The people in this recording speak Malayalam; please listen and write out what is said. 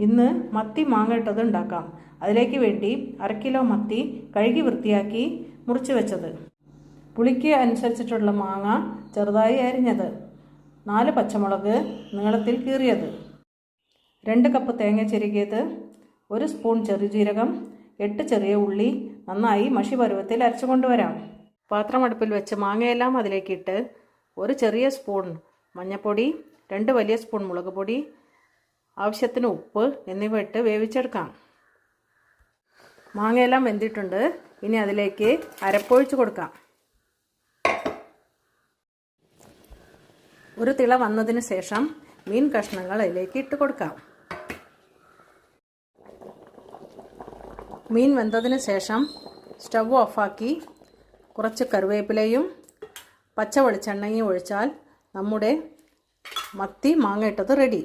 ഇന്ന് മത്തി മാങ്ങ ഇട്ടത് ഉണ്ടാക്കാം. അതിലേക്ക് വേണ്ടി 1/2 കിലോ മത്തി കഴുകി വൃത്തിയാക്കി മുറിച്ച് വെച്ചത്, പുളിക്ക് അനുസരിച്ചിട്ടുള്ള മാങ്ങ ചെറുതായി അരിഞ്ഞത്, 4 പച്ചമുളക് നീളത്തിൽ കീറിയത്, 2 കപ്പ് തേങ്ങ ചിരകിയത്, 1 സ്പൂൺ ചെറുജീരകം, 8 ചെറിയ ഉള്ളി നന്നായി മഷി പരുവത്തിൽ അരച്ചു കൊണ്ടുവരാം. പാത്രം അടുപ്പിൽ വെച്ച് മാങ്ങയെല്ലാം അതിലേക്കിട്ട് 1 ചെറിയ സ്പൂൺ മഞ്ഞൾപ്പൊടി, 2 വലിയ സ്പൂൺ മുളക് പൊടി, ആവശ്യത്തിന് ഉപ്പ് എന്നിവ ഇട്ട് വേവിച്ചെടുക്കാം. മാങ്ങയെല്ലാം വെന്തിട്ടുണ്ട്. ഇനി അതിലേക്ക് അരപ്പൊഴിച്ച് കൊടുക്കാം. ഒരു തിള വന്നതിന് ശേഷം മീൻ കഷ്ണങ്ങൾ അതിലേക്ക് ഇട്ട് കൊടുക്കാം. മീൻ വെന്തതിന് ശേഷം സ്റ്റവ് ഓഫാക്കി കുറച്ച് കറിവേപ്പിലയും പച്ച വെളിച്ചെണ്ണയും ഒഴിച്ചാൽ നമ്മുടെ മത്തി മാങ്ങ ഇട്ടത് റെഡി.